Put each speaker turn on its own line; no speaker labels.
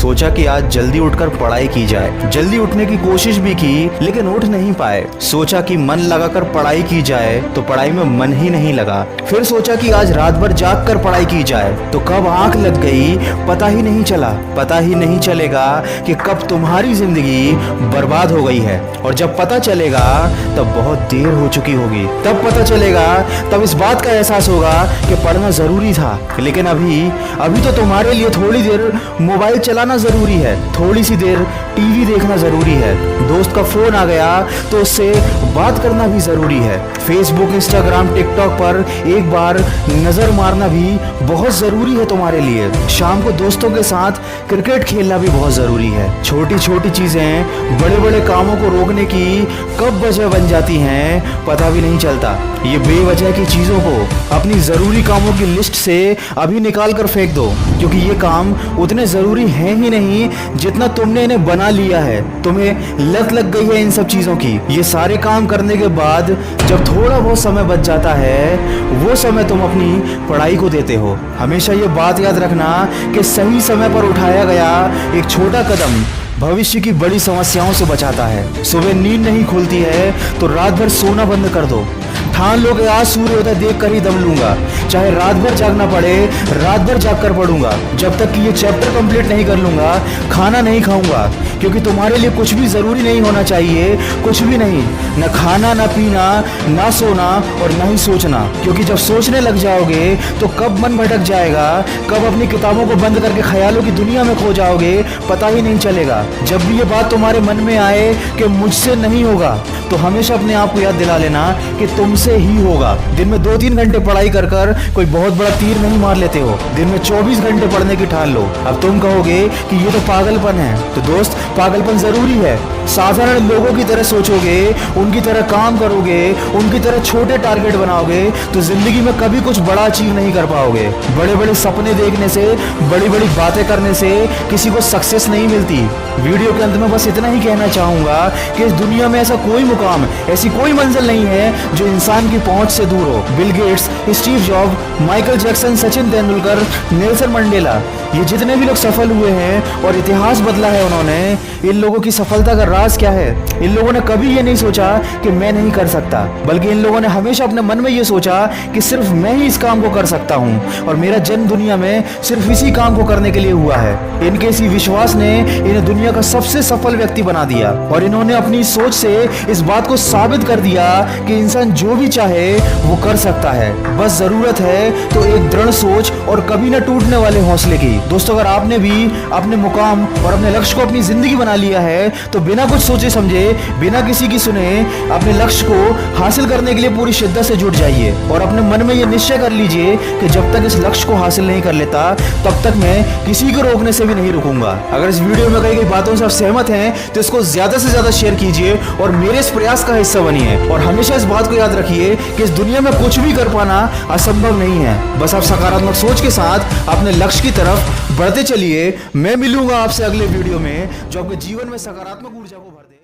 सोचा कि आज जल्दी उठकर पढ़ाई की जाए। जल्दी उठने की कोशिश भी की लेकिन उठ नहीं पाए। सोचा कि मन लगाकर पढ़ाई की जाए तो पढ़ाई में मन ही नहीं लगा। फिर सोचा कि आज रात भर जाग कर पढ़ाई की जाए तो कब आंख लग गई पता ही नहीं चला। पता ही नहीं चलेगा कि कब तुम्हारी जिंदगी बर्बाद हो गई है, और जब पता चलेगा तब बहुत देर हो चुकी होगी। तब पता चलेगा, तब इस बात का एहसास होगा कि पढ़ना जरूरी था। लेकिन अभी तो तुम्हारे लिए थोड़ी देर मोबाइल चलाना जरूरी है, थोड़ी सी देर टीवी देखना जरूरी है, दोस्त का फोन आ गया तो उससे बात करना भी जरूरी है, फेसबुक इंस्टाग्राम टिकटॉक पर एक बार नजर मारना भी बहुत जरूरी है तुम्हारे लिए। शाम को दोस्तों के साथ क्रिकेट खेलना भी बहुत जरूरी है। छोटी छोटी चीजें बड़े बड़े कामों को रोकने की कब वजह बन जाती हैं पता भी नहीं चलता। ये बेवजह की चीजों को अपनी जरूरी कामों की लिस्ट से अभी निकाल कर फेंक दो, क्योंकि ये काम उतने जरूरी हैं ही नहीं जितना तुमने इन्हें बना लिया है। तुम्हें लत लग गई है इन सब चीजों की। ये सारे काम करने के बाद जब थोड़ा बहुत समय बच जाता है वो समय तुम अपनी पढ़ाई को देते हो। हमेशा ये बात याद रखना कि सही समय पर उठाया गया एक छोटा कदम भविष्य की बड़ी समस्याओं से बचाता है। सुबह नींद नहीं खुलती है तो रात भर सोना बंद कर दो। ठान लो कि आज सूर्योदय देख कर ही दम लूंगा, चाहे रात भर जागना पड़े रात भर जाग कर पढ़ूंगा। जब तक कि ये चैप्टर कंप्लीट नहीं कर लूंगा खाना नहीं खाऊंगा, क्योंकि तुम्हारे लिए कुछ भी जरूरी नहीं होना चाहिए, कुछ भी नहीं, न खाना न पीना ना सोना और न ही सोचना। क्योंकि जब सोचने लग जाओगे तो कब मन भटक जाएगा, कब अपनी किताबों को बंद करके ख्यालों की दुनिया में खो जाओगे पता ही नहीं चलेगा। जब भी ये बात तुम्हारे मन में आए कि मुझसे नहीं होगा तो हमेशा अपने आप को याद दिला लेना कि तुमसे ही होगा। दिन में 2-3 घंटे पढ़ाई कर कर कोई बहुत बड़ा तीर नहीं मार लेते हो, दिन में 24 घंटे पढ़ने की ठान लो। अब तुम कहोगे कि ये तो पागलपन है, तो दोस्त पागलपन जरूरी है। साधारण लोगों की तरह सोचोगे, उनकी तरह काम करोगे, उनकी तरह छोटे टारगेट बनाओगे तो जिंदगी में कभी कुछ बड़ा अचीव नहीं कर पाओगे। बड़े बड़े सपने देखने से, बड़ी बड़ी बातें करने से किसी को सक्सेस नहीं मिलती। वीडियो के अंत में बस इतना ही कहना चाहूंगा कि इस दुनिया में ऐसा कोई मुकाम, ऐसी कोई मंजिल नहीं है जो इंसान की पहुंच से दूर हो। Bill Gates, Steve job, Michael Jackson, Sachin Tendulkar, Nelson Mandela, ये जितने भी लोग सफल हुए हैं और इतिहास बदला है उन्होंने, इन लोगों की सफलता का राज क्या है? इन लोगों ने कभी ये नहीं सोचा कि मैं नहीं कर सकता, बल्कि इन लोगों ने हमेशा अपने मन में ये सोचा कि सिर्फ मैं ही इस काम को कर सकता हूँ और मेरा जन्म दुनिया में सिर्फ इसी काम को करने के लिए हुआ है। इनके इसी विश्वास ने इन्हें दुनिया का सबसे सफल व्यक्ति बना दिया और इन्होंने अपनी सोच से इस बात को साबित कर दिया कि इंसान जो भी चाहे वो कर सकता है। बस जरूरत है तो एक दृढ़ सोच और कभी न टूटने वाले हौसले की। दोस्तों, अगर आपने भी अपने मुकाम और अपने लक्ष्य को अपनी जिंदगी बना लिया है तो बिना कुछ सोचे समझे, बिना किसी की सुने अपने लक्ष्य को हासिल करने के लिए पूरी शिद्दत से जुट जाइए और अपने मन में ये निश्चय कर लीजिए कि जब तक इस लक्ष्य को हासिल नहीं कर लेता तब तक मैं किसी को रोकने से भी नहीं रुकूंगा। अगर इस वीडियो में कही गई बातों से आप सहमत हैं तो इसको ज्यादा से ज्यादा शेयर कीजिए और मेरे इस प्रयास का हिस्सा बनिए। और हमेशा इस बात को याद रखिए कि इस दुनिया में कुछ भी कर पाना असंभव नहीं है। बस आप सकारात्मक सोच के साथ अपने लक्ष्य की तरफ बढ़ते चलिए। मैं मिलूंगा आपसे अगले वीडियो में जो आपके जीवन में सकारात्मक ऊर्जा को भर दे।